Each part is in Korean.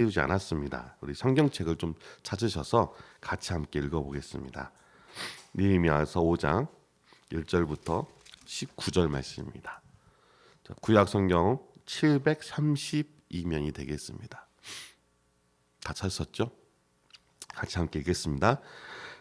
띄우지 않았습니다. 우리 성경책을 좀 찾으셔서 같이 함께 읽어보겠습니다. 느헤미야서 5장 1절부터 19절 말씀입니다. 구약 성경 732면이 되겠습니다. 다 찾으셨죠? 같이 함께 읽겠습니다.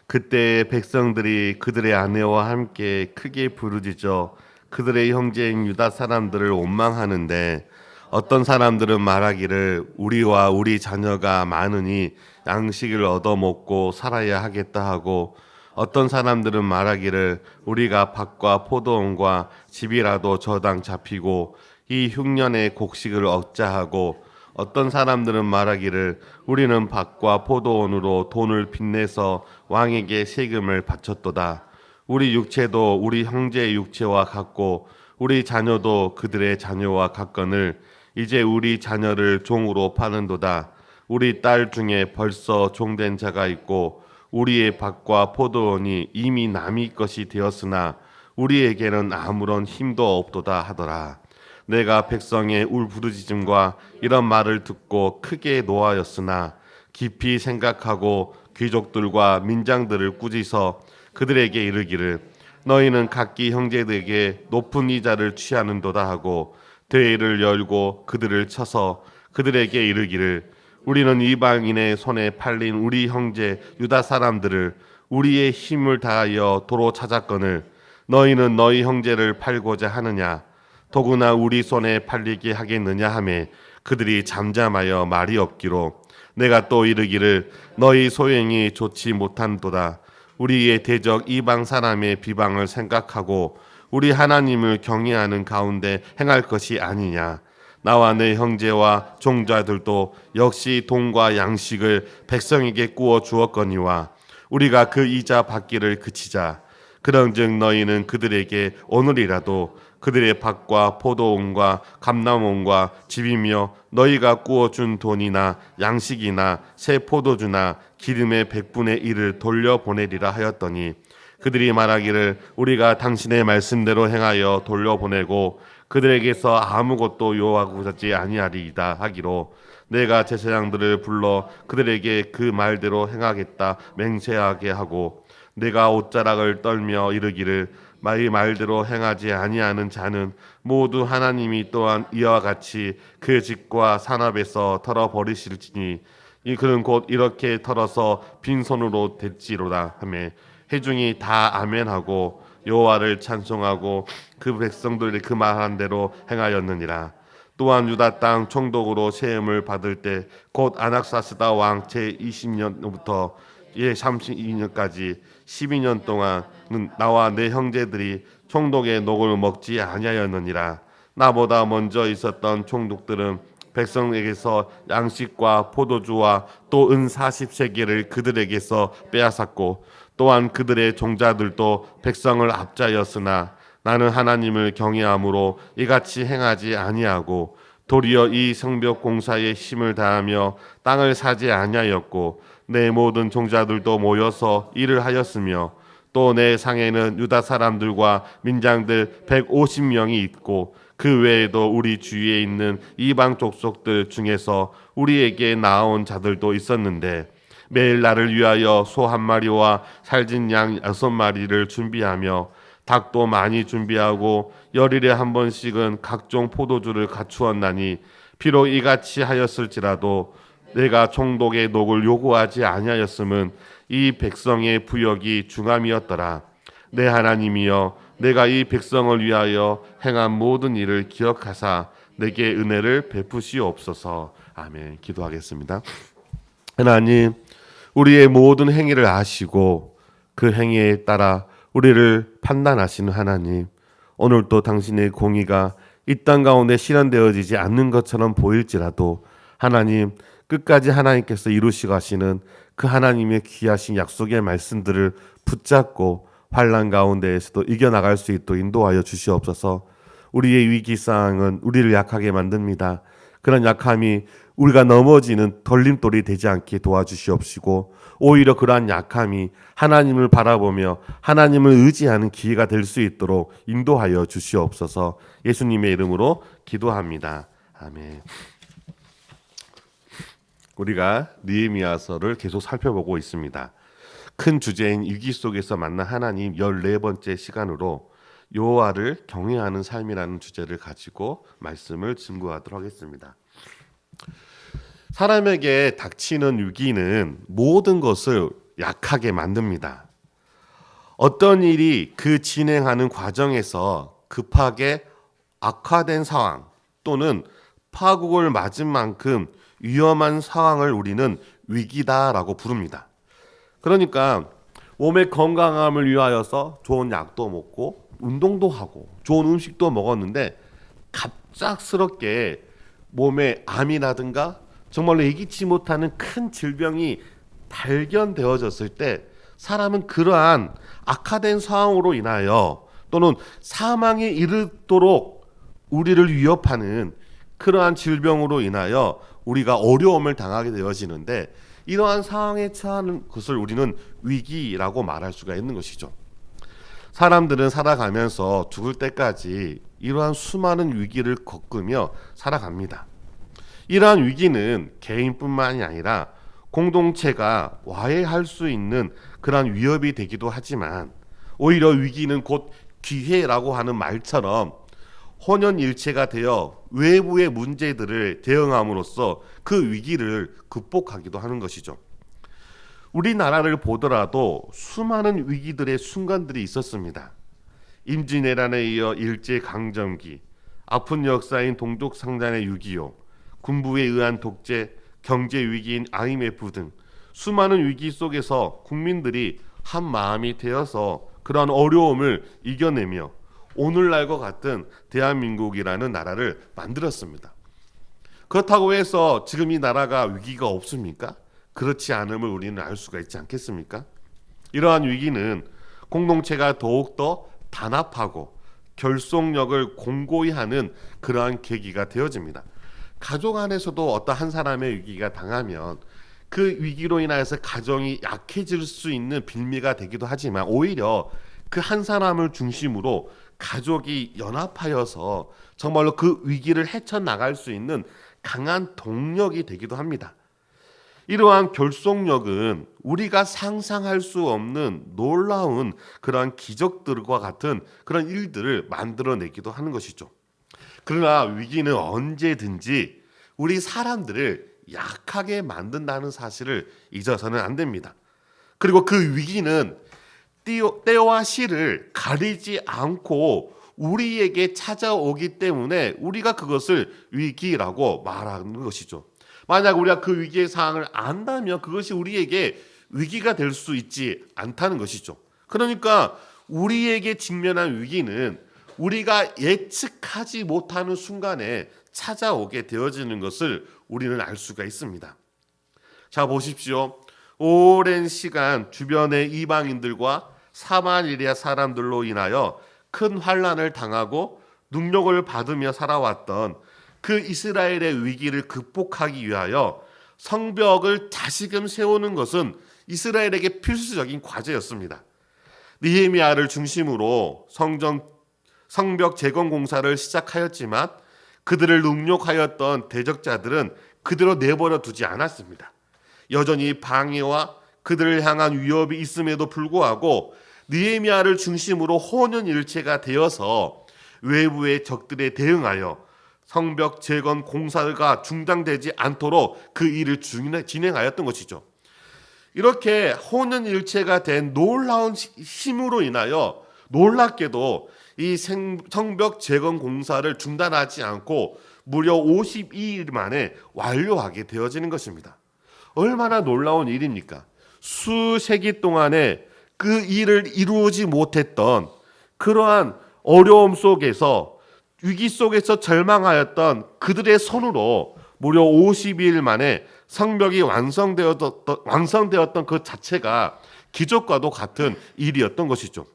그때 백성들이 그들의 아내와 함께 크게 부르짖어 그들의 형제인 유다 사람들을 원망하는데, 어떤 사람들은 말하기를 우리와 우리 자녀가 많으니 양식을 얻어먹고 살아야 하겠다 하고, 어떤 사람들은 말하기를 우리가 밭과 포도원과 집이라도 저당 잡히고 이 흉년의 곡식을 얻자 하고, 어떤 사람들은 말하기를 우리는 밭과 포도원으로 돈을 빚내서 왕에게 세금을 바쳤도다. 우리 육체도 우리 형제의 육체와 같고 우리 자녀도 그들의 자녀와 같거늘 이제 우리 자녀를 종으로 파는도다. 우리 딸 중에 벌써 종된 자가 있고 우리의 밭과 포도원이 이미 남의 것이 되었으나 우리에게는 아무런 힘도 없도다 하더라. 내가 백성의 울부르짖음과 이런 말을 듣고 크게 노하였으나 깊이 생각하고 귀족들과 민장들을 꾸짖어 그들에게 이르기를 너희는 각기 형제들에게 높은 이자를 취하는도다 하고 대회를 열고 그들을 쳐서 그들에게 이르기를 우리는 이방인의 손에 팔린 우리 형제 유다 사람들을 우리의 힘을 다하여 도로 찾았거늘 너희는 너희 형제를 팔고자 하느냐? 더구나 우리 손에 팔리게 하겠느냐 하매 그들이 잠잠하여 말이 없기로 내가 또 이르기를 너희 소행이 좋지 못한도다. 우리의 대적 이방 사람의 비방을 생각하고 우리 하나님을 경외하는 가운데 행할 것이 아니냐. 나와 내 형제와 종자들도 역시 돈과 양식을 백성에게 구워 주었거니와 우리가 그 이자 받기를 그치자. 그런즉 너희는 그들에게 오늘이라도 그들의 밭과 포도원과 감람원과 집이며 너희가 구워준 돈이나 양식이나 새 포도주나 기름의 100분의 1을 돌려보내리라 하였더니 그들이 말하기를 우리가 당신의 말씀대로 행하여 돌려보내고 그들에게서 아무것도 요하고자 아니하리이다 하기로 내가 제사장들을 불러 그들에게 그 말대로 행하겠다 맹세하게 하고 내가 옷자락을 떨며 이르기를 이 말대로 행하지 아니하는 자는 모두 하나님이 또한 이와 같이 그 집과 산업에서 털어버리실지니 그는 곧 이렇게 털어서 빈손으로 될지로다 하며 회중이 다 아멘하고 여호와를 찬송하고 그 백성들이 그 말한 대로 행하였느니라. 또한 유다 땅 총독으로 세움을 받을 때 곧 아낙사스다 왕 제20년부터 32년까지 12년 동안은 나와 내 형제들이 총독의 녹을 먹지 아니하였느니라. 나보다 먼저 있었던 총독들은 백성에게서 양식과 포도주와 또 은 40세겔을 그들에게서 빼앗았고 또한 그들의 종자들도 백성을 압자였으나 나는 하나님을 경외함으로 이같이 행하지 아니하고 도리어 이 성벽 공사에 힘을 다하며 땅을 사지 아니하였고 내 모든 종자들도 모여서 일을 하였으며 또 내 상에는 유다 사람들과 민장들 150명이 있고 그 외에도 우리 주위에 있는 이방 족속들 중에서 우리에게 나아온 자들도 있었는데 매일 나를 위하여 소 1마리와 살진 양 6마리를 준비하며 닭도 많이 준비하고 열흘에 한 번씩은 각종 포도주를 갖추었나니 비록 이같이 하였을지라도 내가 총독의 녹을 요구하지 아니하였음은 이 백성의 부역이 중함이었더라. 내 하나님이여 내가 이 백성을 위하여 행한 모든 일을 기억하사 내게 은혜를 베푸시옵소서. 아멘. 기도하겠습니다. 하나님, 우리의 모든 행위를 아시고 그 행위에 따라 우리를 판단하시는 하나님, 오늘도 당신의 공의가 이 땅 가운데 실현되어지지 않는 것처럼 보일지라도 하나님, 끝까지 하나님께서 이루시고 하시는 그 하나님의 귀하신 약속의 말씀들을 붙잡고 환난 가운데에서도 이겨나갈 수 있도록 인도하여 주시옵소서. 우리의 위기상황은 우리를 약하게 만듭니다. 그런 약함이 우리가 넘어지는 걸림돌이 되지 않게 도와주시옵시고 오히려 그러한 약함이 하나님을 바라보며 하나님을 의지하는 기회가 될 수 있도록 인도하여 주시옵소서. 예수님의 이름으로 기도합니다. 아멘. 우리가 느헤미야서를 계속 살펴보고 있습니다. 큰 주제인 위기 속에서 만난 하나님 14번째 시간으로 여호와를 경외하는 삶이라는 주제를 가지고 말씀을 증거하도록 하겠습니다. 사람에게 닥치는 위기는 모든 것을 약하게 만듭니다. 어떤 일이 그 진행하는 과정에서 급하게 악화된 상황 또는 파국을 맞은 만큼 위험한 상황을 우리는 위기다라고 부릅니다. 그러니까 몸의 건강함을 위하여서 좋은 약도 먹고 운동도 하고 좋은 음식도 먹었는데 갑작스럽게 몸에 암이라든가 정말로 예기치 못하는 큰 질병이 발견되어졌을 때 사람은 그러한 악화된 상황으로 인하여 또는 사망에 이르도록 우리를 위협하는 그러한 질병으로 인하여 우리가 어려움을 당하게 되어지는데 이러한 상황에 처하는 것을 우리는 위기라고 말할 수가 있는 것이죠. 사람들은 살아가면서 죽을 때까지 이러한 수많은 위기를 겪으며 살아갑니다. 이러한 위기는 개인뿐만이 아니라 공동체가 와해할 수 있는 그러한 위협이 되기도 하지만 오히려 위기는 곧 기회라고 하는 말처럼 혼연일체가 되어 외부의 문제들을 대응함으로써 그 위기를 극복하기도 하는 것이죠. 우리나라를 보더라도 수많은 위기들의 순간들이 있었습니다. 임진왜란에 이어 일제강점기, 아픈 역사인 동족상잔의 6.25, 군부에 의한 독재, 경제위기인 IMF 등 수많은 위기 속에서 국민들이 한 마음이 되어서 그러한 어려움을 이겨내며 오늘날과 같은 대한민국이라는 나라를 만들었습니다. 그렇다고 해서 지금 이 나라가 위기가 없습니까? 그렇지 않음을 우리는 알 수가 있지 않겠습니까? 이러한 위기는 공동체가 더욱더 단합하고 결속력을 공고히 하는 그러한 계기가 되어집니다. 가족 안에서도 어떤 한 사람의 위기가 당하면 그 위기로 인해서 가정이 약해질 수 있는 빌미가 되기도 하지만 오히려 그 한 사람을 중심으로 가족이 연합하여서 정말로 그 위기를 헤쳐나갈 수 있는 강한 동력이 되기도 합니다. 이러한 결속력은 우리가 상상할 수 없는 놀라운 그러한 기적들과 같은 그런 일들을 만들어내기도 하는 것이죠. 그러나 위기는 언제든지 우리 사람들을 약하게 만든다는 사실을 잊어서는 안 됩니다. 그리고 그 위기는 때와 시를 가리지 않고 우리에게 찾아오기 때문에 우리가 그것을 위기라고 말하는 것이죠. 만약 우리가 그 위기의 상황을 안다면 그것이 우리에게 위기가 될 수 있지 않다는 것이죠. 그러니까 우리에게 직면한 위기는 우리가 예측하지 못하는 순간에 찾아오게 되어지는 것을 우리는 알 수가 있습니다. 자, 보십시오. 오랜 시간 주변의 이방인들과 사마리아 사람들로 인하여 큰 환난을 당하고 능력을 받으며 살아왔던 그 이스라엘의 위기를 극복하기 위하여 성벽을 다시금 세우는 것은 이스라엘에게 필수적인 과제였습니다. 느헤미야를 중심으로 성벽 재건 공사를 시작하였지만 그들을 능욕하였던 대적자들은 그대로 내버려 두지 않았습니다. 여전히 방해와 그들을 향한 위협이 있음에도 불구하고 느헤미야를 중심으로 혼연일체가 되어서 외부의 적들에 대응하여 성벽 재건 공사가 중단되지 않도록 그 일을 진행하였던 것이죠. 이렇게 혼연일체가 된 놀라운 힘으로 인하여 놀랍게도 이 성벽 재건 공사를 중단하지 않고 무려 52일 만에 완료하게 되어지는 것입니다. 얼마나 놀라운 일입니까? 수세기 동안에 그 일을 이루지 못했던 그러한 어려움 속에서 위기 속에서 절망하였던 그들의 손으로 무려 52일 만에 성벽이 완성되었던 그 자체가 기적과도 같은 일이었던 것이죠.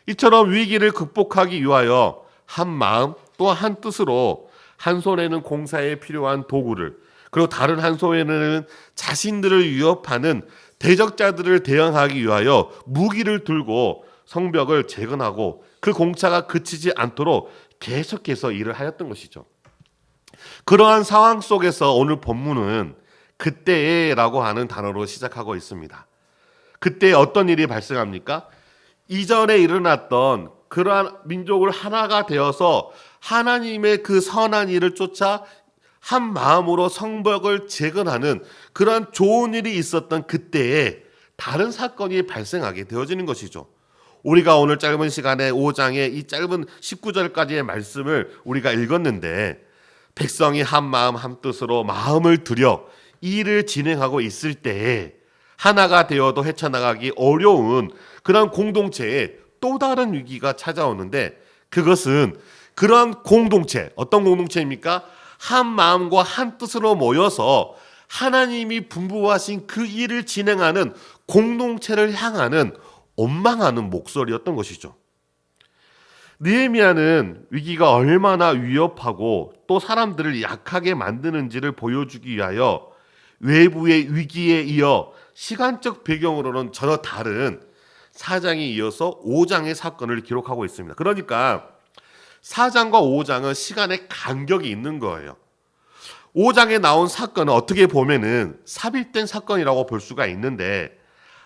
이처럼 위기를 극복하기 위하여 한 마음 또 한 뜻으로 한 손에는 공사에 필요한 도구를 그리고 다른 한 손에는 자신들을 위협하는 대적자들을 대응하기 위하여 무기를 들고 성벽을 재건하고 그 공사가 그치지 않도록 계속해서 일을 하였던 것이죠. 그러한 상황 속에서 오늘 본문은 그때라고 하는 단어로 시작하고 있습니다. 그때 어떤 일이 발생합니까? 이전에 일어났던 그러한 민족을 하나가 되어서 하나님의 그 선한 일을 쫓아 한 마음으로 성벽을 재건하는 그러한 좋은 일이 있었던 그때에 다른 사건이 발생하게 되어지는 것이죠. 우리가 오늘 짧은 시간에 5장의 이 짧은 19절까지의 말씀을 우리가 읽었는데, 백성이 한 마음 한 뜻으로 마음을 들여 일을 진행하고 있을 때에 하나가 되어도 헤쳐나가기 어려운 그런 공동체에 또 다른 위기가 찾아오는데, 그것은 그런 공동체, 어떤 공동체입니까? 한 마음과 한 뜻으로 모여서 하나님이 분부하신 그 일을 진행하는 공동체를 향하는 원망하는 목소리였던 것이죠. 느헤미야는 위기가 얼마나 위협하고 또 사람들을 약하게 만드는지를 보여주기 위하여 외부의 위기에 이어 시간적 배경으로는 전혀 다른 4장에 이어서 5장의 사건을 기록하고 있습니다. 그러니까 4장과 5장은 시간의 간격이 있는 거예요. 5장에 나온 사건은 어떻게 보면은 삽입된 사건이라고 볼 수가 있는데,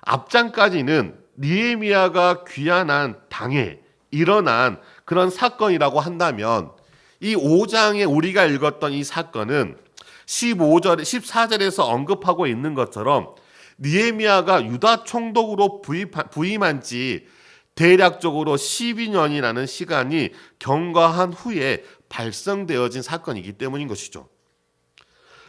앞장까지는 느헤미야가 귀환한 당에 일어난 그런 사건이라고 한다면, 이 5장에 우리가 읽었던 이 사건은 15절, 14절에서 언급하고 있는 것처럼 느헤미야가 유다 총독으로 부임한 지 대략적으로 12년이라는 시간이 경과한 후에 발생되어진 사건이기 때문인 것이죠.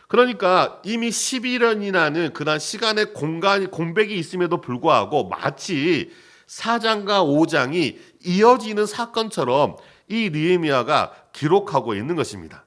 그러니까 이미 11년이라는 그런 시간의 공백이 있음에도 불구하고 마치 4장과 5장이 이어지는 사건처럼 이 느헤미야가 기록하고 있는 것입니다.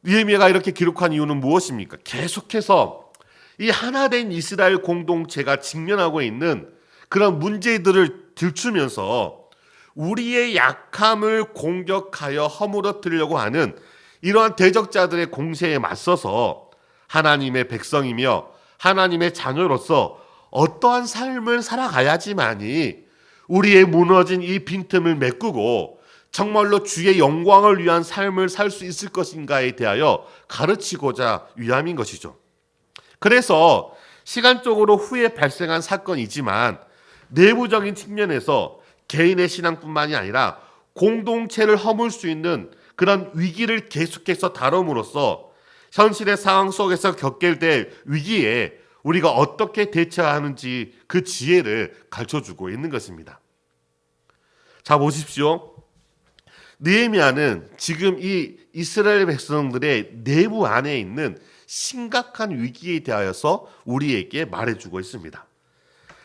느헤미야가 이렇게 기록한 이유는 무엇입니까? 계속해서 이 하나된 이스라엘 공동체가 직면하고 있는 그런 문제들을 들추면서 우리의 약함을 공격하여 허물어뜨리려고 하는 이러한 대적자들의 공세에 맞서서 하나님의 백성이며 하나님의 자녀로서 어떠한 삶을 살아가야지만이 우리의 무너진 이 빈틈을 메꾸고 정말로 주의 영광을 위한 삶을 살 수 있을 것인가에 대하여 가르치고자 위함인 것이죠. 그래서 시간적으로 후에 발생한 사건이지만 내부적인 측면에서 개인의 신앙뿐만이 아니라 공동체를 허물 수 있는 그런 위기를 계속해서 다룸으로써 현실의 상황 속에서 겪게 될 위기에 우리가 어떻게 대처하는지 그 지혜를 가르쳐주고 있는 것입니다. 자, 보십시오. 느헤미야는 지금 이 이스라엘 백성들의 내부 안에 있는 심각한 위기에 대하여서 우리에게 말해주고 있습니다.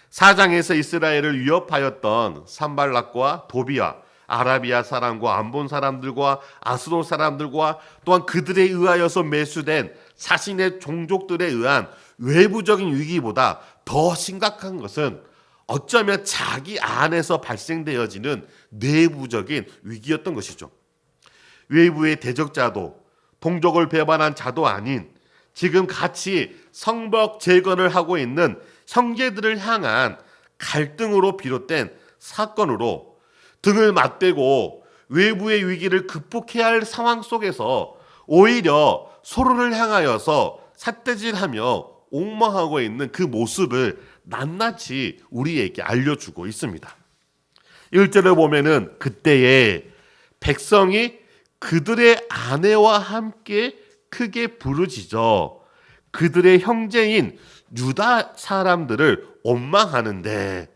4장에서 이스라엘을 위협하였던 산발락과 도비아, 아라비아 사람과 암본 사람들과 아스돗 사람들과 또한 그들에 의하여서 매수된 자신의 종족들에 의한 외부적인 위기보다 더 심각한 것은 어쩌면 자기 안에서 발생되어지는 내부적인 위기였던 것이죠. 외부의 대적자도 동족을 배반한 자도 아닌 지금 같이 성벽 재건을 하고 있는 형제들을 향한 갈등으로 비롯된 사건으로 등을 맞대고 외부의 위기를 극복해야 할 상황 속에서 오히려 서로를 향하여서 삿대질하며 옥망하고 있는 그 모습을 낱낱이 우리에게 알려주고 있습니다. 1절을 보면은 그때에 백성이 그들의 아내와 함께 크게 부르짖어 그들의 형제인 유다 사람들을 원망하는데,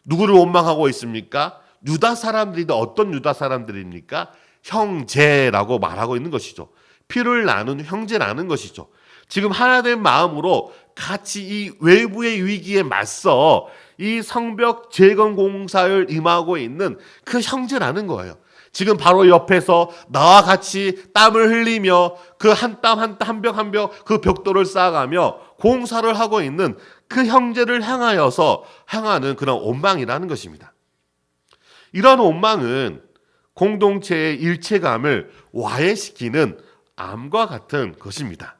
누구를 원망하고 있습니까? 유다 사람들인데 어떤 유다 사람들입니까? 형제라고 말하고 있는 것이죠. 피를 나눈 형제라는 것이죠. 지금 하나된 마음으로 같이 이 외부의 위기에 맞서 이 성벽 재건 공사를 임하고 있는 그 형제라는 거예요. 지금 바로 옆에서 나와 같이 땀을 흘리며 그 한 땀 한 벽 한 벽 그 벽돌을 쌓아가며 공사를 하고 있는 그 형제를 향하는 그런 원망이라는 것입니다. 이러한 원망은 공동체의 일체감을 와해시키는 암과 같은 것입니다.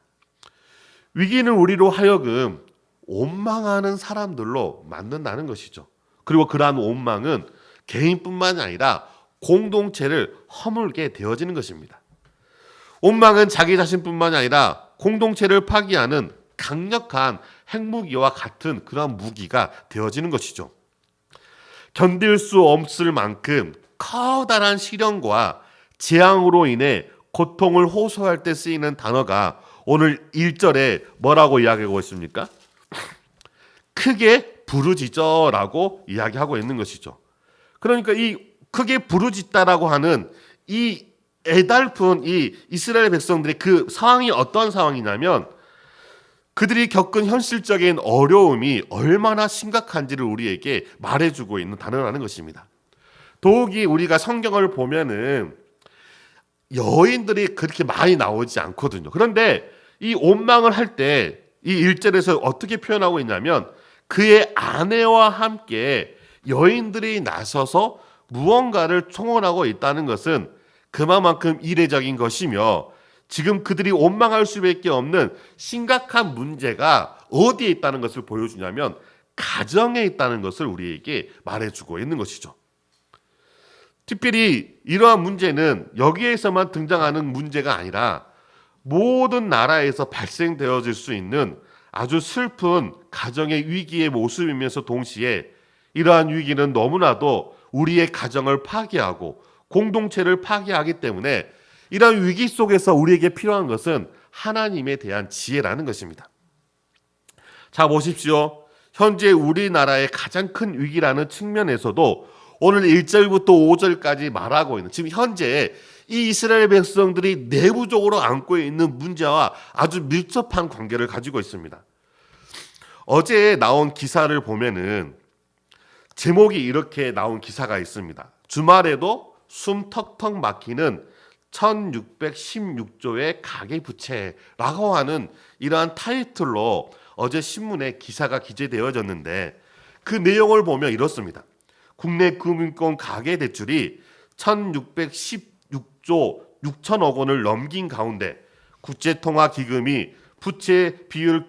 위기는 우리로 하여금 원망하는 사람들로 만든다는 것이죠. 그리고 그러한 원망은 개인뿐만 아니라 공동체를 허물게 되어지는 것입니다. 원망은 자기 자신뿐만 아니라 공동체를 파괴하는 강력한 핵무기와 같은 그런 무기가 되어지는 것이죠. 견딜 수 없을 만큼 커다란 시련과 재앙으로 인해 고통을 호소할 때 쓰이는 단어가 오늘 1절에 뭐라고 이야기하고 있습니까? 크게 부르짖어라고 이야기하고 있는 것이죠. 그러니까 이 크게 부르짖다라고 하는 이 애달픈 이 이스라엘 백성들의 그 상황이 어떤 상황이냐면 그들이 겪은 현실적인 어려움이 얼마나 심각한지를 우리에게 말해주고 있는 단어라는 것입니다. 더욱이 우리가 성경을 보면은 여인들이 그렇게 많이 나오지 않거든요. 그런데 이 온망을 할 때 이 1절에서 어떻게 표현하고 있냐면 그의 아내와 함께 여인들이 나서서 무언가를 총언하고 있다는 것은 그만큼 이례적인 것이며 지금 그들이 원망할 수밖에 없는 심각한 문제가 어디에 있다는 것을 보여주냐면 가정에 있다는 것을 우리에게 말해주고 있는 것이죠. 특별히 이러한 문제는 여기에서만 등장하는 문제가 아니라 모든 나라에서 발생되어질 수 있는 아주 슬픈 가정의 위기의 모습이면서 동시에 이러한 위기는 너무나도 우리의 가정을 파괴하고 공동체를 파괴하기 때문에 이러한 위기 속에서 우리에게 필요한 것은 하나님에 대한 지혜라는 것입니다. 자, 보십시오. 현재 우리나라의 가장 큰 위기라는 측면에서도 오늘 1절부터 5절까지 말하고 있는 지금 현재 이 이스라엘 백성들이 내부적으로 안고 있는 문제와 아주 밀접한 관계를 가지고 있습니다. 어제 나온 기사를 보면은 제목이 이렇게 나온 기사가 있습니다. 주말에도 숨 턱턱 막히는 1616조의 가계부채라고 하는 이러한 타이틀로 어제 신문에 기사가 기재되어졌는데 그 내용을 보면 이렇습니다. 국내 금융권 가계대출이 1616조 6천억 원을 넘긴 가운데 국제통화기금이 부채 비율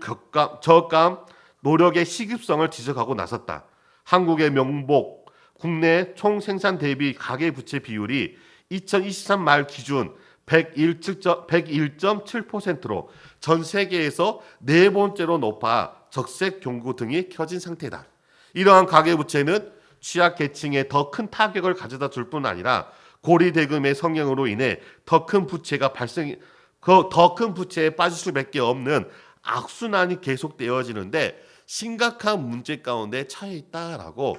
저감 노력의 시급성을 지적하고 나섰다. 한국의 명목 국내 총생산 대비 가계부채 비율이 2023 말 기준 101.7%로 전 세계에서 네 번째로 높아 적색 경고 등이 켜진 상태다. 이러한 가계부채는 취약계층에 더 큰 타격을 가져다 줄 뿐 아니라 고리대금의 성향으로 인해 더 큰 부채에 빠질 수밖에 없는 악순환이 계속되어지는데 심각한 문제 가운데 처해 있다라고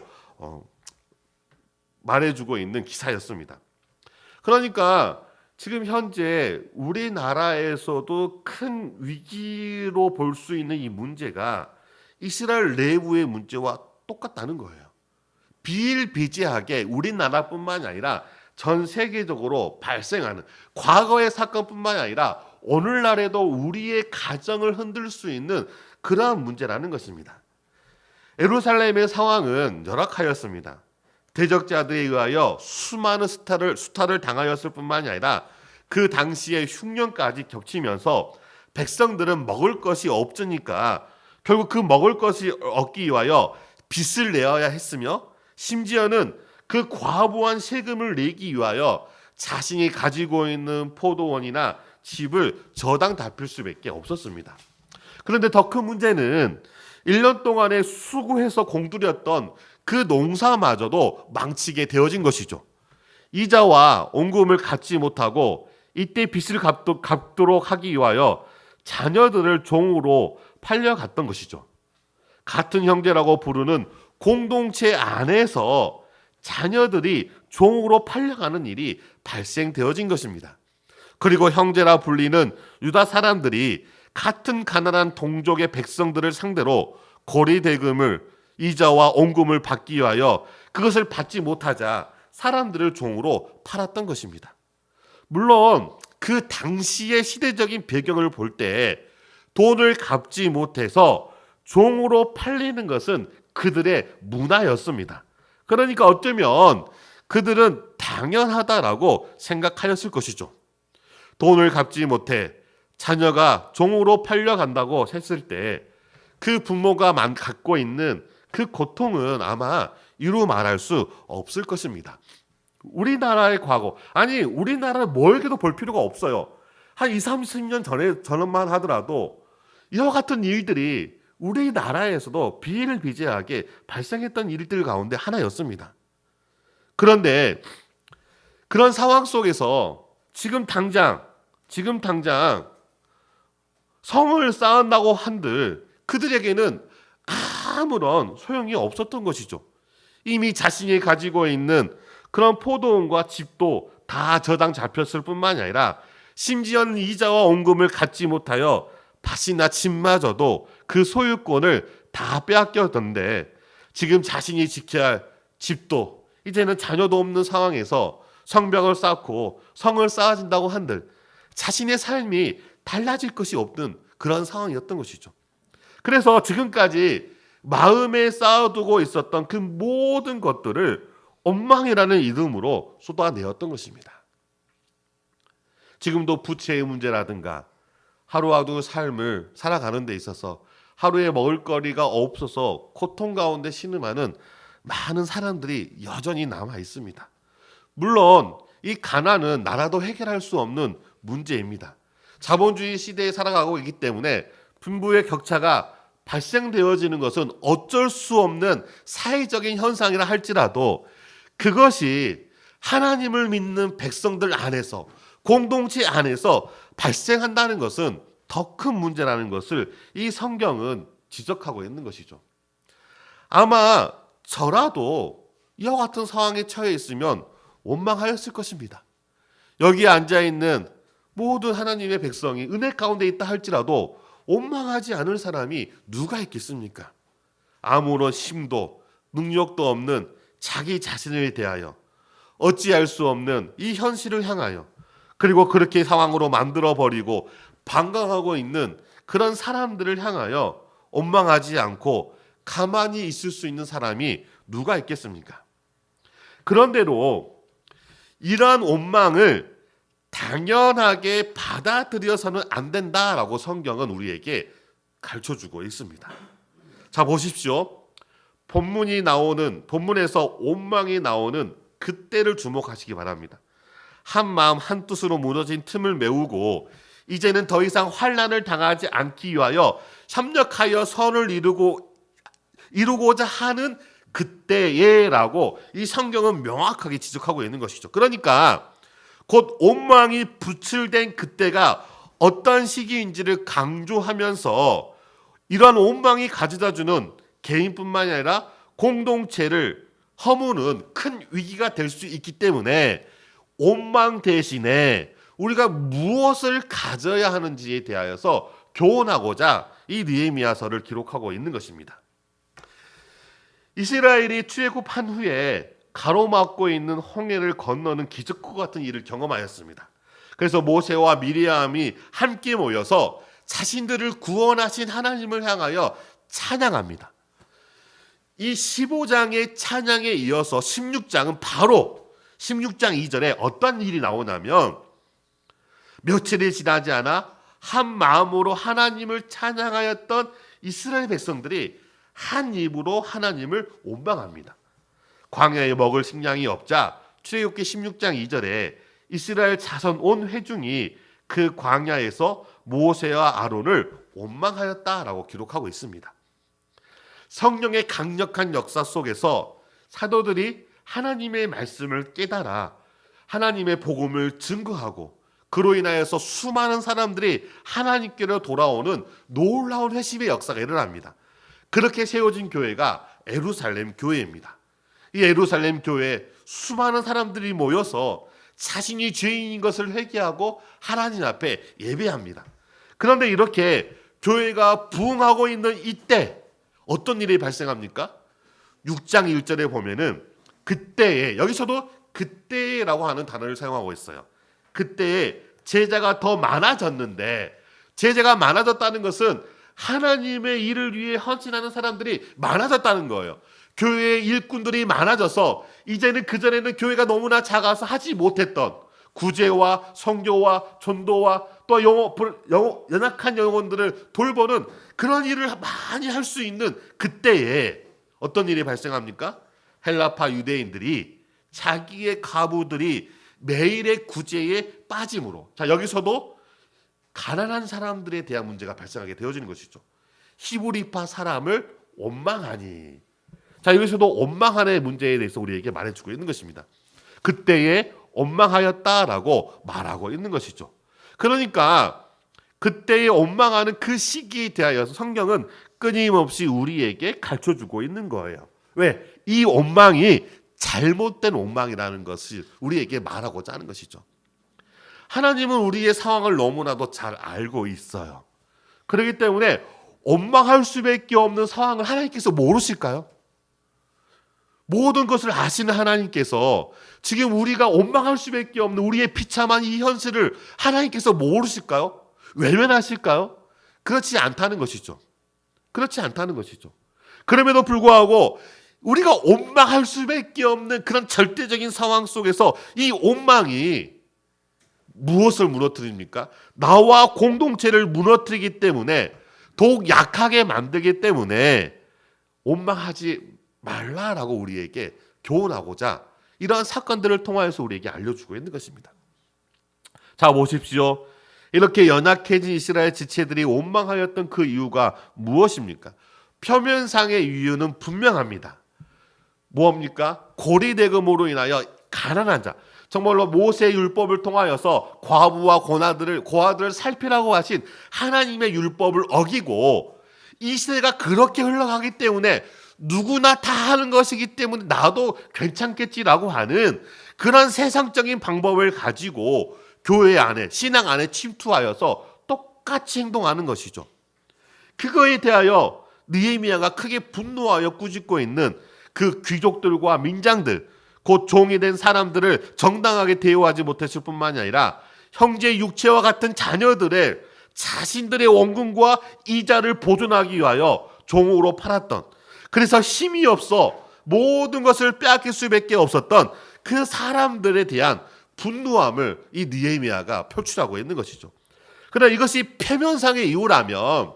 말해주고 있는 기사였습니다. 그러니까 지금 현재 우리나라에서도 큰 위기로 볼 수 있는 이 문제가 이스라엘 내부의 문제와 똑같다는 거예요. 비일비재하게 우리나라뿐만이 아니라 전 세계적으로 발생하는 과거의 사건뿐만이 아니라 오늘날에도 우리의 가정을 흔들 수 있는 그러한 문제라는 것입니다. 예루살렘의 상황은 열악하였습니다. 대적자들에 의하여 수많은 수탈을 당하였을 뿐만이 아니라 그 당시에 흉년까지 겹치면서 백성들은 먹을 것이 없으니까 결국 그 먹을 것이 얻기 위하여 빚을 내어야 했으며 심지어는 그 과부한 세금을 내기 위하여 자신이 가지고 있는 포도원이나 집을 저당 갚을 수밖에 없었습니다. 그런데 더 큰 문제는 1년 동안에 수고해서 공들였던 그 농사마저도 망치게 되어진 것이죠. 이자와 원금을 갚지 못하고 이때 빚을 갚도록 하기 위하여 자녀들을 종으로 팔려갔던 것이죠. 같은 형제라고 부르는 공동체 안에서 자녀들이 종으로 팔려가는 일이 발생되어진 것입니다. 그리고 형제라 불리는 유다 사람들이 같은 가난한 동족의 백성들을 상대로 고리대금을 이자와 원금을 받기 위하여 그것을 받지 못하자 사람들을 종으로 팔았던 것입니다. 물론 그 당시의 시대적인 배경을 볼 때 돈을 갚지 못해서 종으로 팔리는 것은 그들의 문화였습니다. 그러니까 어쩌면 그들은 당연하다라고 생각하였을 것이죠. 돈을 갚지 못해 자녀가 종으로 팔려간다고 했을 때 그 부모가 갖고 있는 그 고통은 아마 이루 말할 수 없을 것입니다. 우리나라의 과거, 아니 우리나라를 멀게도 볼 필요가 없어요. 한 20, 30년 전만 하더라도 이와 같은 일들이 우리나라에서도 비일비재하게 발생했던 일들 가운데 하나였습니다. 그런데 그런 상황 속에서 지금 당장 성을 쌓았다고 한들 그들에게는 아무런 소용이 없었던 것이죠. 이미 자신이 가지고 있는 그런 포도원과 집도 다 저당 잡혔을 뿐만이 아니라 심지어는 이자와 원금을 갚지 못하여 밭이나 집마저도 그 소유권을 다 빼앗겼던데 지금 자신이 지켜야 할 집도 이제는 자녀도 없는 상황에서 성벽을 쌓고 성을 쌓아진다고 한들 자신의 삶이 달라질 것이 없는 그런 상황이었던 것이죠. 그래서 지금까지 마음에 쌓아두고 있었던 그 모든 것들을 원망이라는 이름으로 쏟아내었던 것입니다. 지금도 부채의 문제라든가 하루하루 삶을 살아가는 데 있어서 하루에 먹을 거리가 없어서 고통 가운데 신음하는 많은 사람들이 여전히 남아 있습니다. 물론 이 가난은 나라도 해결할 수 없는 문제입니다. 자본주의 시대에 살아가고 있기 때문에 빈부의 격차가 발생되어지는 것은 어쩔 수 없는 사회적인 현상이라 할지라도 그것이 하나님을 믿는 백성들 안에서 공동체 안에서 발생한다는 것은 더 큰 문제라는 것을 이 성경은 지적하고 있는 것이죠. 아마 저라도 이와 같은 상황에 처해 있으면 원망하였을 것입니다. 여기에 앉아있는 모든 하나님의 백성이 은혜 가운데 있다 할지라도 원망하지 않을 사람이 누가 있겠습니까? 아무런 힘도 능력도 없는 자기 자신을 대하여 어찌할 수 없는 이 현실을 향하여 그리고 그렇게 상황으로 만들어버리고 방황하고 있는 그런 사람들을 향하여 원망하지 않고 가만히 있을 수 있는 사람이 누가 있겠습니까? 그런데도 이러한 원망을 당연하게 받아들여서는 안 된다라고 성경은 우리에게 가르쳐주고 있습니다. 자, 보십시오. 본문에서 원망이 나오는 그때를 주목하시기 바랍니다. 한 마음 한 뜻으로 무너진 틈을 메우고 이제는 더 이상 환난을 당하지 않기 위하여 협력하여 선을 이루고자 하는 그때에라고 이 성경은 명확하게 지적하고 있는 것이죠. 그러니까 곧 원망이 부출된 그때가 어떤 시기인지를 강조하면서 이러한 원망이 가져다주는 개인뿐만이 아니라 공동체를 허무는 큰 위기가 될 수 있기 때문에 원망 대신에 우리가 무엇을 가져야 하는지에 대하여서 교훈하고자 이 느헤미야서를 기록하고 있는 것입니다. 이스라엘이 출애굽한 후에 가로막고 있는 홍해를 건너는 기적과 같은 일을 경험하였습니다. 그래서 모세와 미리암이 함께 모여서 자신들을 구원하신 하나님을 향하여 찬양합니다. 이 15장의 찬양에 이어서 16장은 바로 16장 이전에 어떤 일이 나오냐면 며칠이 지나지 않아 한 마음으로 하나님을 찬양하였던 이스라엘 백성들이 한 입으로 하나님을 원망합니다. 광야에 먹을 식량이 없자 출애굽기 16장 2절에 이스라엘 자손 온 회중이 그 광야에서 모세와 아론을 원망하였다라고 기록하고 있습니다. 성령의 강력한 역사 속에서 사도들이 하나님의 말씀을 깨달아 하나님의 복음을 증거하고 그로 인하여서 수많은 사람들이 하나님께로 돌아오는 놀라운 회심의 역사가 일어납니다. 그렇게 세워진 교회가 예루살렘 교회입니다. 이 예루살렘 교회에 수많은 사람들이 모여서 자신이 죄인인 것을 회개하고 하나님 앞에 예배합니다. 그런데 이렇게 교회가 부흥하고 있는 이때 어떤 일이 발생합니까? 6장 1절에 보면은 그때에, 여기서도 그때라고 하는 단어를 사용하고 있어요. 그때에 제자가 더 많아졌는데, 제자가 많아졌다는 것은 하나님의 일을 위해 헌신하는 사람들이 많아졌다는 거예요. 교회의 일꾼들이 많아져서 이제는 그전에는 교회가 너무나 작아서 하지 못했던 구제와 선교와 전도와 또 연약한 영혼들을 돌보는 그런 일을 많이 할 수 있는 그때에 어떤 일이 발생합니까? 헬라파 유대인들이 자기의 가부들이 매일의 구제에 빠짐으로, 자, 여기서도 가난한 사람들에 대한 문제가 발생하게 되어지는 것이죠. 히브리파 사람을 원망하니. 자, 여기서도 원망하는 문제에 대해서 우리에게 말해주고 있는 것입니다. 그때에 원망하였다라고 말하고 있는 것이죠. 그러니까 그때에 원망하는 그 시기에 대하여서 성경은 끊임없이 우리에게 가르쳐주고 있는 거예요. 왜? 이 원망이 잘못된 원망이라는 것을 우리에게 말하고자 하는 것이죠. 하나님은 우리의 상황을 너무나도 잘 알고 있어요. 그렇기 때문에 원망할 수밖에 없는 상황을 하나님께서 모르실까요? 모든 것을 아시는 하나님께서 지금 우리가 원망할 수밖에 없는 우리의 비참한 이 현실을 하나님께서 모르실까요? 외면하실까요? 그렇지 않다는 것이죠. 그렇지 않다는 것이죠. 그럼에도 불구하고 우리가 원망할 수밖에 없는 그런 절대적인 상황 속에서 이 원망이 무엇을 무너뜨립니까? 나와 공동체를 무너뜨리기 때문에, 더욱 약하게 만들기 때문에 원망하지 말라라고 우리에게 교훈하고자 이러한 사건들을 통하여서 우리에게 알려주고 있는 것입니다. 자, 보십시오. 이렇게 연약해진 이스라엘 지체들이 원망하였던 그 이유가 무엇입니까? 표면상의 이유는 분명합니다. 뭡니까? 고리대금으로 인하여 가난한 자, 정말로 모세의 율법을 통하여서 과부와 고아들을 살피라고 하신 하나님의 율법을 어기고 이 시대가 그렇게 흘러가기 때문에 누구나 다 하는 것이기 때문에 나도 괜찮겠지라고 하는 그런 세상적인 방법을 가지고 교회 안에, 신앙 안에 침투하여서 똑같이 행동하는 것이죠. 그거에 대하여 느헤미야가 크게 분노하여 꾸짖고 있는 그 귀족들과 민장들, 곧 종이 된 사람들을 정당하게 대우하지 못했을 뿐만이 아니라 형제 육체와 같은 자녀들의 자신들의 원금과 이자를 보존하기 위하여 종으로 팔았던, 그래서 힘이 없어 모든 것을 빼앗길 수밖에 없었던 그 사람들에 대한 분노함을 이 느헤미야가 표출하고 있는 것이죠. 그러나 이것이 표면상의 이유라면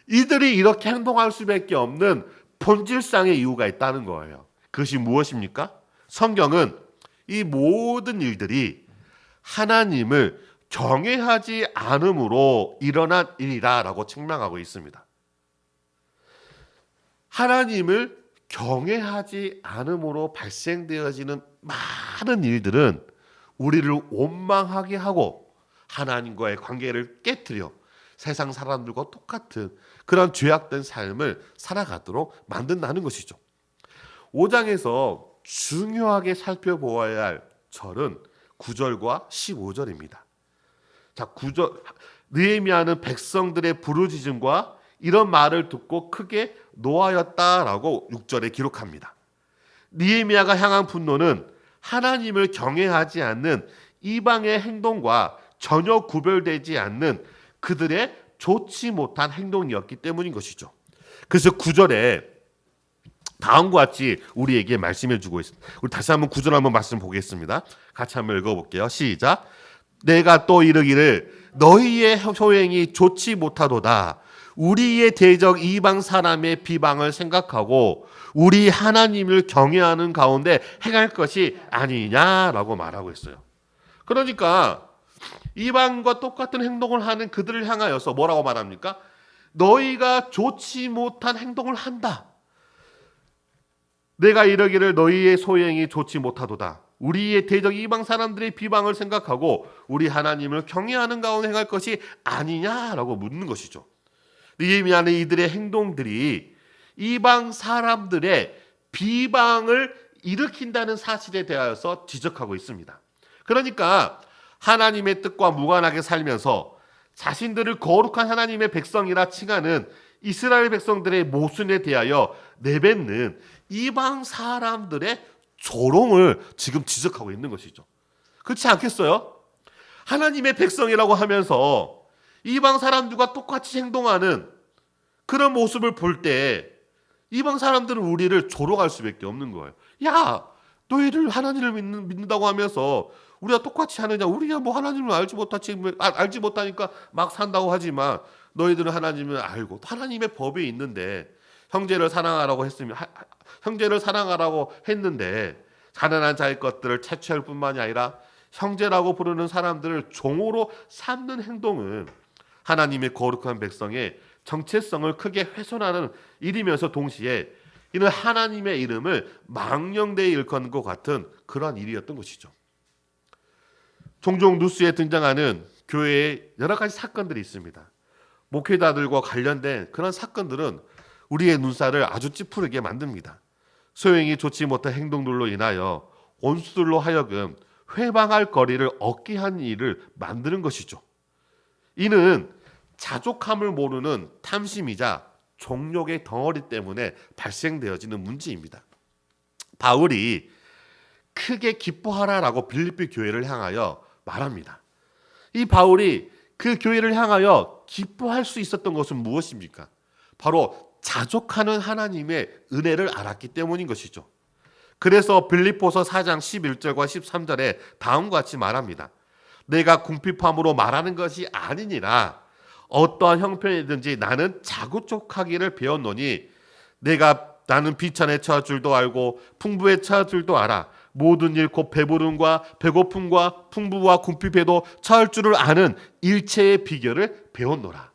이들이 이렇게 행동할 수밖에 없는 본질상의 이유가 있다는 거예요. 그것이 무엇입니까? 성경은 이 모든 일들이 하나님을 경외하지 않음으로 일어난 일이라고 책망하고 있습니다. 하나님을 경외하지 않음으로 발생되어지는 많은 일들은 우리를 원망하게 하고 하나님과의 관계를 깨트려 세상 사람들과 똑같은 그런 죄악된 삶을 살아가도록 만든다는 것이죠. 5장에서 중요하게 살펴보아야 할 절은 9절과 15절입니다. 자, 9절, 느헤미야는 백성들의 부르짖음과 이런 말을 듣고 크게 노하였다라고 6절에 기록합니다. 느헤미야가 향한 분노는 하나님을 경외하지 않는 이방의 행동과 전혀 구별되지 않는 그들의 좋지 못한 행동이었기 때문인 것이죠. 그래서 9절에 다음과 같이 우리에게 말씀해 주고 있습니다. 우리 다시 한번 9절 한번 말씀 보겠습니다. 같이 한번 읽어볼게요. 시작. 내가 또 이르기를 너희의 소행이 좋지 못하도다. 우리의 대적 이방 사람의 비방을 생각하고 우리 하나님을 경외하는 가운데 행할 것이 아니냐라고 말하고 있어요. 그러니까 이방과 똑같은 행동을 하는 그들을 향하여서 뭐라고 말합니까? 너희가 좋지 못한 행동을 한다. 내가 이르기를 너희의 소행이 좋지 못하도다. 우리의 대적 이방 사람들의 비방을 생각하고 우리 하나님을 경외하는 가운데 행할 것이 아니냐라고 묻는 것이죠. 느헤미야는 이들의 행동들이 이방 사람들의 비방을 일으킨다는 사실에 대하여서 지적하고 있습니다. 그러니까 하나님의 뜻과 무관하게 살면서 자신들을 거룩한 하나님의 백성이라 칭하는 이스라엘 백성들의 모순에 대하여 내뱉는 이방 사람들의 조롱을 지금 지적하고 있는 것이죠. 그렇지 않겠어요? 하나님의 백성이라고 하면서 이방 사람들과 똑같이 행동하는 그런 모습을 볼 때 이방 사람들은 우리를 조롱할 수밖에 없는 거예요. 야, 너희들 하나님을 믿는다고 하면서 우리가 똑같이 하느냐? 우리가 뭐 하나님을 알지 못하니까 막 산다고 하지만 너희들은 하나님을 알고 하나님의 법이 있는데 형제를 사랑하라고 했는데 가난한 자의 것들을 채취할 뿐만이 아니라 형제라고 부르는 사람들을 종으로 삼는 행동은 하나님의 거룩한 백성의 정체성을 크게 훼손하는 일이면서 동시에 이는 하나님의 이름을 망령되이 일컫는 것 같은 그러한 일이었던 것이죠. 종종 뉴스에 등장하는 교회의 여러 가지 사건들이 있습니다. 목회자들과 관련된 그런 사건들은 우리의 눈살을 아주 찌푸리게 만듭니다. 소용이 좋지 못한 행동들로 인하여 원수들로 하여금 회방할 거리를 얻게 한 일을 만드는 것이죠. 이는 자족함을 모르는 탐심이자 종욕의 덩어리 때문에 발생되어지는 문제입니다. 바울이 크게 기뻐하라라고 빌립보 교회를 향하여 말합니다. 이 바울이 그 교회를 향하여 기뻐할 수 있었던 것은 무엇입니까? 바로 자족하는 하나님의 은혜를 알았기 때문인 것이죠. 그래서 빌립보서 4장 11절과 13절에 다음과 같이 말합니다. 내가 궁핍함으로 말하는 것이 아니니라. 어떠한 형편이든지 나는 자구족하기를 배웠노니 나는 비천에 처할 줄도 알고 풍부에 처할 줄도 알아. 모든 일 곧 배부름과 배고픔과 풍부와 궁핍에도 처할 줄을 아는 일체의 비결을 배웠노라.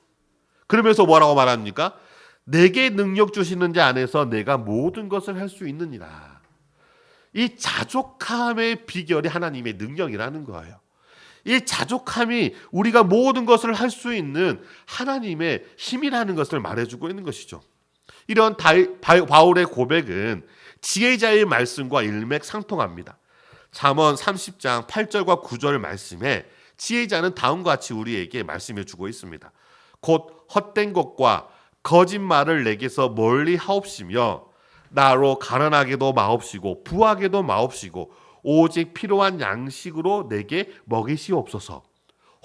그러면서 뭐라고 말합니까? 내게 능력 주시는 자 안에서 내가 모든 것을 할 수 있느니라. 이 자족함의 비결이 하나님의 능력이라는 거예요. 이 자족함이 우리가 모든 것을 할 수 있는 하나님의 힘이라는 것을 말해주고 있는 것이죠. 이런 바울의 고백은 지혜자의 말씀과 일맥상통합니다. 잠언 30장 8절과 9절 말씀에 지혜자는 다음과 같이 우리에게 말씀해 주고 있습니다. 곧 헛된 것과 거짓말을 내게서 멀리 하옵시며 나로 가난하게도 마옵시고 부하게도 마옵시고 오직 필요한 양식으로 내게 먹이시옵소서.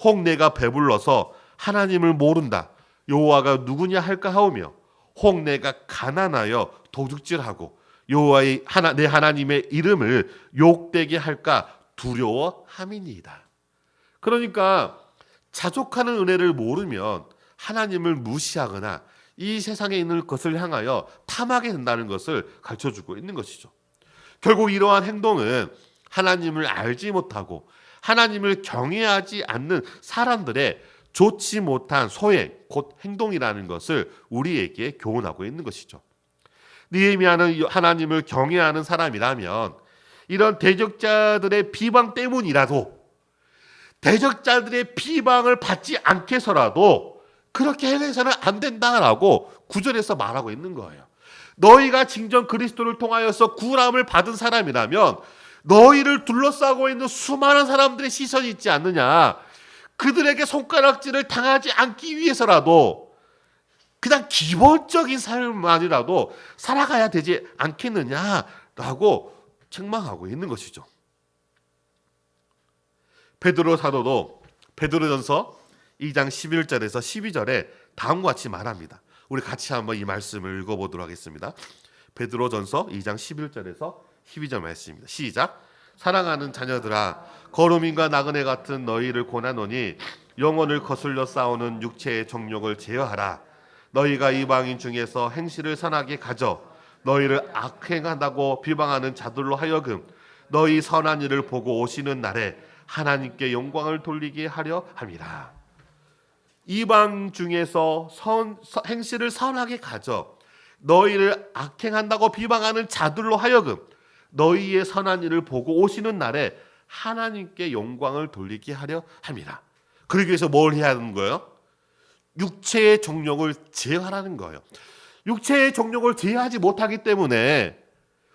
혹 내가 배불러서 하나님을 모른다 여호와가 누구냐 할까 하오며 혹 내가 가난하여 도둑질하고 여호와의 내 하나님의 이름을 욕되게 할까 두려워함이니이다. 그러니까 자족하는 은혜를 모르면 하나님을 무시하거나 이 세상에 있는 것을 향하여 탐하게 된다는 것을 가르쳐주고 있는 것이죠. 결국 이러한 행동은 하나님을 알지 못하고 하나님을 경외하지 않는 사람들의 좋지 못한 소행, 곧 행동이라는 것을 우리에게 교훈하고 있는 것이죠. 느헤미야는 하나님을 경외하는 사람이라면 이런 대적자들의 비방 때문이라도 대적자들의 비방을 받지 않게 해서라도 그렇게 해서는 안 된다라고 구절에서 말하고 있는 거예요. 너희가 진정 그리스도를 통하여서 구원함을 받은 사람이라면 너희를 둘러싸고 있는 수많은 사람들의 시선이 있지 않느냐. 그들에게 손가락질을 당하지 않기 위해서라도 그냥 기본적인 삶만이라도 살아가야 되지 않겠느냐라고 책망하고 있는 것이죠. 베드로 사도도 베드로전서 2장 11절에서 12절에 다음과 같이 말합니다. 우리 같이 한번 이 말씀을 읽어보도록 하겠습니다. 베드로전서 2장 11절에서 12절 말씀입니다. 시작. 사랑하는 자녀들아 거루민과 나그네 같은 너희를 권하노니 영혼을 거슬려 싸우는 육체의 정욕을 제어하라. 너희가 이방인 중에서 행실을 선하게 가져 너희를 악행한다고 비방하는 자들로 하여금 너희 선한 일을 보고 오시는 날에 하나님께 영광을 돌리게 하려 함이라. 이방 중에서 행실을 선하게 가져 너희를 악행한다고 비방하는 자들로 하여금 너희의 선한 일을 보고 오시는 날에 하나님께 영광을 돌리게 하려 함이라. 그러기 위해서 뭘 해야 하는 거예요? 육체의 정욕을 제어하라는 거예요. 육체의 정욕을 제어하지 못하기 때문에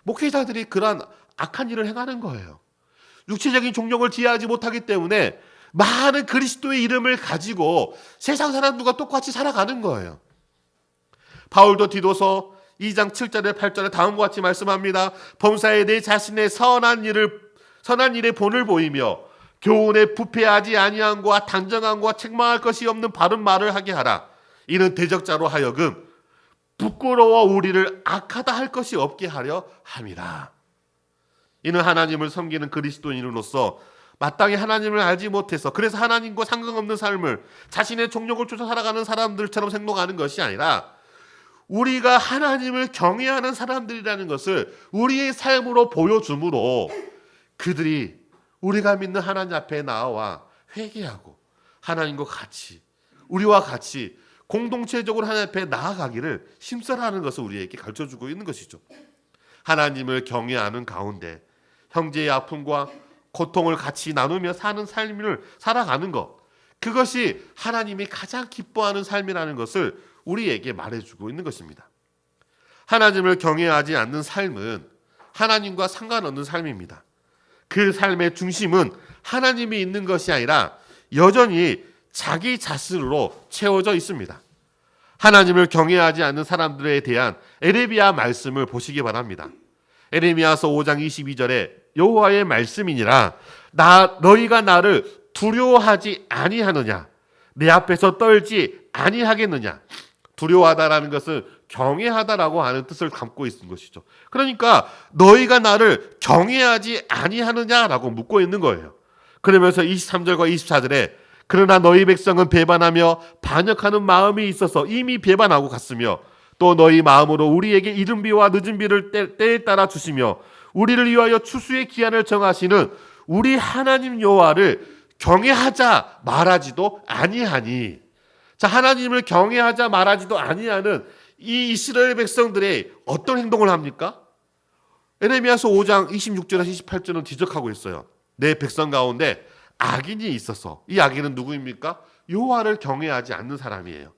목회자들이 그러한 악한 일을 행하는 거예요. 육체적인 정욕을 제어하지 못하기 때문에 많은 그리스도의 이름을 가지고 세상 사람들과 똑같이 살아가는 거예요. 바울도 디도서 2장 7절에 8절에 다음과 같이 말씀합니다. 범사에 내 자신의 선한 일의 본을 보이며 교훈에 부패하지 아니함과 단정함과 책망할 것이 없는 바른 말을 하게 하라. 이는 대적자로 하여금 부끄러워 우리를 악하다 할 것이 없게 하려 함이라. 이는 하나님을 섬기는 그리스도인으로서 마땅히 하나님을 알지 못해서 그래서 하나님과 상관없는 삶을 자신의 정욕을 쫓아 살아가는 사람들처럼 생각하는 것이 아니라 우리가 하나님을 경외하는 사람들이라는 것을 우리의 삶으로 보여주므로 그들이 우리가 믿는 하나님 앞에 나와 회개하고 하나님과 같이 우리와 같이 공동체적으로 하나님 앞에 나아가기를 힘써라는 것을 우리에게 가르쳐주고 있는 것이죠. 하나님을 경외하는 가운데 형제의 아픔과 고통을 같이 나누며 사는 삶을 살아가는 것, 그것이 하나님이 가장 기뻐하는 삶이라는 것을 우리에게 말해주고 있는 것입니다. 하나님을 경외하지 않는 삶은 하나님과 상관없는 삶입니다. 그 삶의 중심은 하나님이 있는 것이 아니라 여전히 자기 자신으로 채워져 있습니다. 하나님을 경외하지 않는 사람들에 대한 에레미야 말씀을 보시기 바랍니다. 에레미야서 5장 22절에 여호와의 말씀이니라 너희가 나를 두려워하지 아니하느냐, 내 앞에서 떨지 아니하겠느냐. 두려워하다라는 것은 경외하다라고 하는 뜻을 담고 있는 것이죠. 그러니까 너희가 나를 경외하지 아니하느냐라고 묻고 있는 거예요. 그러면서 23절과 24절에 그러나 너희 백성은 배반하며 반역하는 마음이 있어서 이미 배반하고 갔으며 또 너희 마음으로 우리에게 이른 비와 늦은 비를 때에 따라 주시며 우리를 위하여 추수의 기한을 정하시는 우리 하나님 여호와를 경외하자 말하지도 아니하니. 자, 하나님을 경외하자 말하지도 아니하는 이 이스라엘 백성들의 어떤 행동을 합니까? 에레미야서 5장 26절에서 28절은 지적하고 있어요. 내 백성 가운데 악인이 있어서, 이 악인은 누구입니까? 여호와를 경외하지 않는 사람이에요.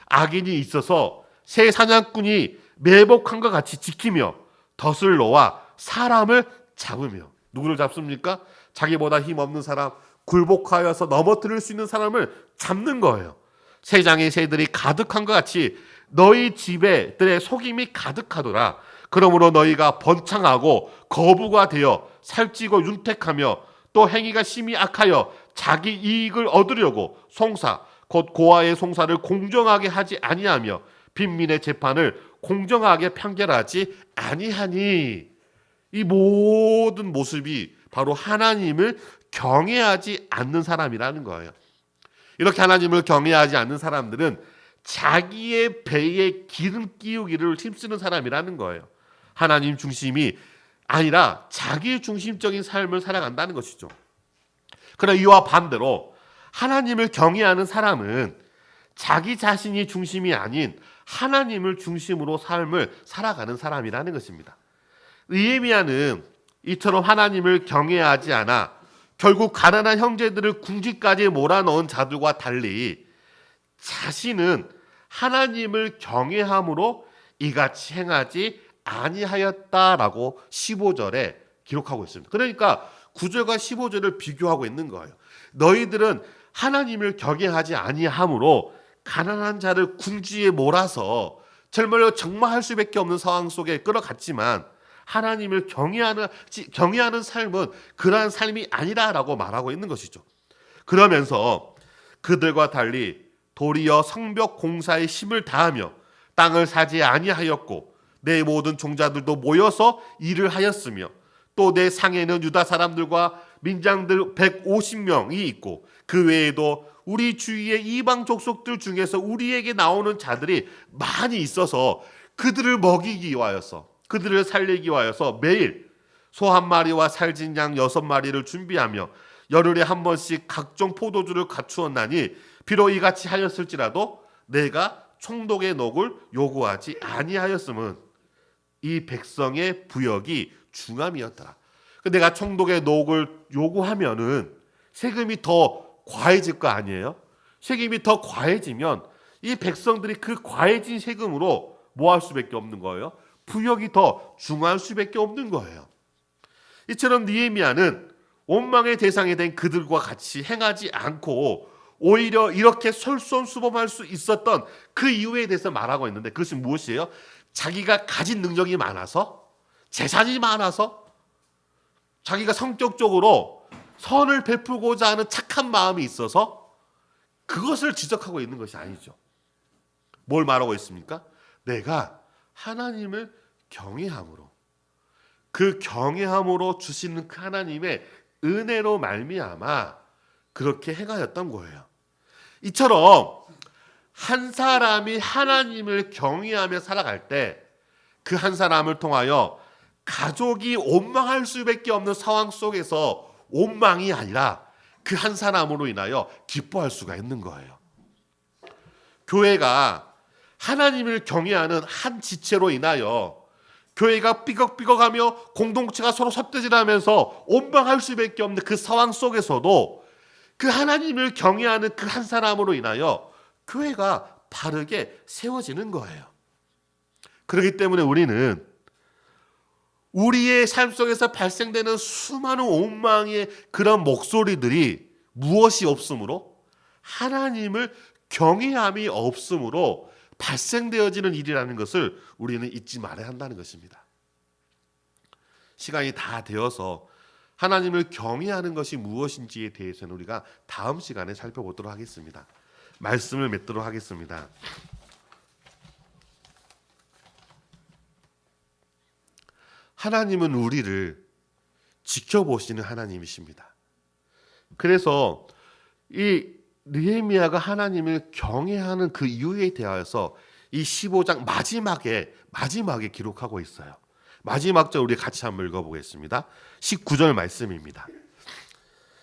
악인이 있어서 새 사냥꾼이 매복함과 같이 지키며 덫을 놓아 사람을 잡으며. 누구를 잡습니까? 자기보다 힘없는 사람, 굴복하여서 넘어뜨릴 수 있는 사람을 잡는 거예요. 세장의 새들이 가득한 것 같이 너희 집에들의 속임이 가득하더라. 그러므로 너희가 번창하고 거부가 되어 살찌고 윤택하며 또 행위가 심히 악하여 자기 이익을 얻으려고 송사 곧 고아의 송사를 공정하게 하지 아니하며 빈민의 재판을 공정하게 판결하지 아니하니. 이 모든 모습이 바로 하나님을 경외하지 않는 사람이라는 거예요. 이렇게 하나님을 경외하지 않는 사람들은 자기의 배에 기름 끼우기를 힘쓰는 사람이라는 거예요. 하나님 중심이 아니라 자기 중심적인 삶을 살아간다는 것이죠. 그러나 이와 반대로 하나님을 경외하는 사람은 자기 자신이 중심이 아닌 하나님을 중심으로 삶을 살아가는 사람이라는 것입니다. 느헤미야는 이처럼 하나님을 경외하지 않아 결국 가난한 형제들을 궁지까지 몰아넣은 자들과 달리 자신은 하나님을 경외함으로 이같이 행하지 아니하였다라고 15절에 기록하고 있습니다. 그러니까 9절과 15절을 비교하고 있는 거예요. 너희들은 하나님을 경외하지 아니함으로 가난한 자를 궁지에 몰아서 정말로 정말할 수밖에 없는 상황 속에 끌어갔지만 하나님을 경외하는 삶은 그러한 삶이 아니라라고 말하고 있는 것이죠. 그러면서 그들과 달리 도리어 성벽 공사에 힘을 다하며 땅을 사지 아니하였고 내 모든 종자들도 모여서 일을 하였으며 또 내 상에는 유다 사람들과 민장들 150명이 있고 그 외에도 우리 주위의 이방 족속들 중에서 우리에게 나오는 자들이 많이 있어서 그들을 먹이기 위하여서 그들을 살리기 위하여서 매일 소 한 마리와 살진 양 6마리를 준비하며 열흘에 한 번씩 각종 포도주를 갖추었나니 비록 이같이 하였을지라도 내가 총독의 녹을 요구하지 아니하였음은 이 백성의 부역이 중함이었더라. 내가 총독의 녹을 요구하면은 세금이 더 과해질 거 아니에요? 세금이 더 과해지면 이 백성들이 그 과해진 세금으로 뭐 할 수밖에 없는 거예요? 부역이 더 중할 수밖에 없는 거예요. 이처럼 느헤미야는 원망의 대상이 된 그들과 같이 행하지 않고 오히려 이렇게 솔선수범할 수 있었던 그 이유에 대해서 말하고 있는데 그것이 무엇이에요? 자기가 가진 능력이 많아서, 재산이 많아서, 자기가 성격적으로 선을 베풀고자 하는 착한 마음이 있어서 그것을 지적하고 있는 것이 아니죠. 뭘 말하고 있습니까? 내가 하나님을 경외함으로, 그 경외함으로 주시는 그 하나님의 은혜로 말미암아 그렇게 행하였던 거예요. 이처럼 한 사람이 하나님을 경외하며 살아갈 때 그 한 사람을 통하여 가족이 원망할 수밖에 없는 상황 속에서 원망이 아니라 그 한 사람으로 인하여 기뻐할 수가 있는 거예요. 교회가 하나님을 경외하는 한 지체로 인하여 교회가 삐걱삐걱하며 공동체가 서로 삿대질하면서 원망할 수밖에 없는 그 상황 속에서도 그 하나님을 경외하는 그 한 사람으로 인하여 교회가 바르게 세워지는 거예요. 그렇기 때문에 우리는 우리의 삶 속에서 발생되는 수많은 원망의 그런 목소리들이 무엇이 없으므로 하나님을 경외함이 없으므로 발생되어지는 일이라는 것을 우리는 잊지 말아야 한다는 것입니다. 시간이 다 되어서 하나님을 경외하는 것이 무엇인지에 대해서는 우리가 다음 시간에 살펴보도록 하겠습니다. 말씀을 맺도록 하겠습니다. 하나님은 우리를 지켜보시는 하나님이십니다. 그래서 이 느헤미야가 하나님을 경외하는 그 이유에 대하여서 이 15장 마지막에 기록하고 있어요. 마지막 절 우리 같이 한번 읽어보겠습니다. 19절 말씀입니다.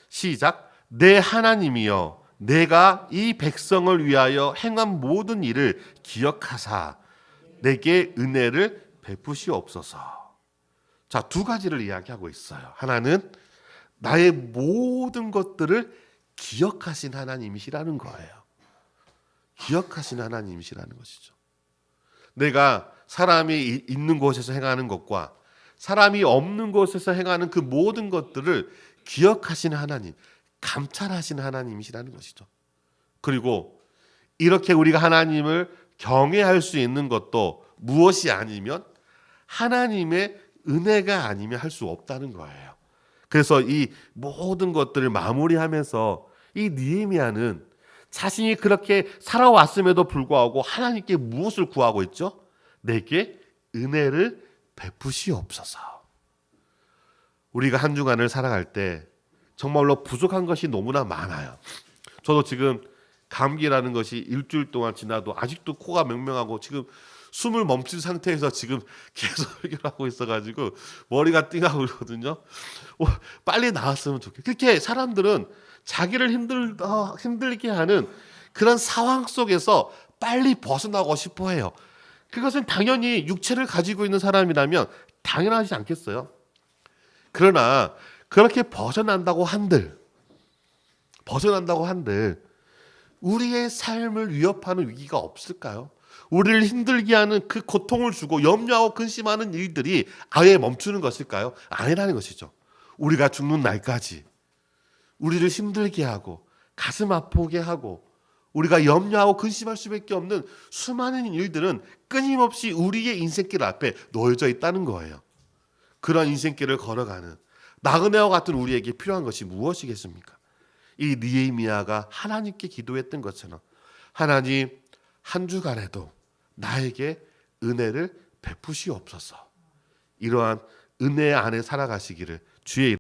시작. 내 하나님이여 내가 이 백성을 위하여 행한 모든 일을 기억하사 내게 은혜를 베푸시옵소서. 자, 두 가지를 이야기하고 있어요. 하나는 나의 모든 것들을 기억하신 하나님이시라는 거예요. 기억하신 하나님이시라는 것이죠. 내가 사람이 있는 곳에서 행하는 것과 사람이 없는 곳에서 행하는 그 모든 것들을 기억하신 하나님, 감찰하신 하나님이시라는 것이죠. 그리고 이렇게 우리가 하나님을 경외할 수 있는 것도 무엇이 아니면 하나님의 은혜가 아니면 할 수 없다는 거예요. 그래서 이 모든 것들을 마무리하면서 이 느헤미야는 자신이 그렇게 살아왔음에도 불구하고 하나님께 무엇을 구하고 있죠? 내게 은혜를 베푸시옵소서. 우리가 한 주간을 살아갈 때 정말로 부족한 것이 너무나 많아요. 저도 지금 감기라는 것이 일주일 동안 지나도 아직도 코가 맹맹하고 지금 숨을 멈춘 상태에서 지금 계속 해결하고 있어가지고 머리가 띵하고 그러거든요. 빨리 나았으면 좋겠어요. 그렇게 사람들은 자기를 힘들게 하는 그런 상황 속에서 빨리 벗어나고 싶어 해요. 그것은 당연히 육체를 가지고 있는 사람이라면 당연하지 않겠어요? 그러나 그렇게 벗어난다고 한들 우리의 삶을 위협하는 위기가 없을까요? 우리를 힘들게 하는 그 고통을 주고 염려하고 근심하는 일들이 아예 멈추는 것일까요? 아니라는 것이죠. 우리가 죽는 날까지 우리를 힘들게 하고 가슴 아프게 하고 우리가 염려하고 근심할 수밖에 없는 수많은 일들은 끊임없이 우리의 인생길 앞에 놓여져 있다는 거예요. 그런 인생길을 걸어가는 나그네와 같은 우리에게 필요한 것이 무엇이겠습니까? 이 느헤미야가 하나님께 기도했던 것처럼 하나님 한 주간에도 나에게 은혜를 베푸시옵소서. 이러한 은혜 안에 살아가시기를 주의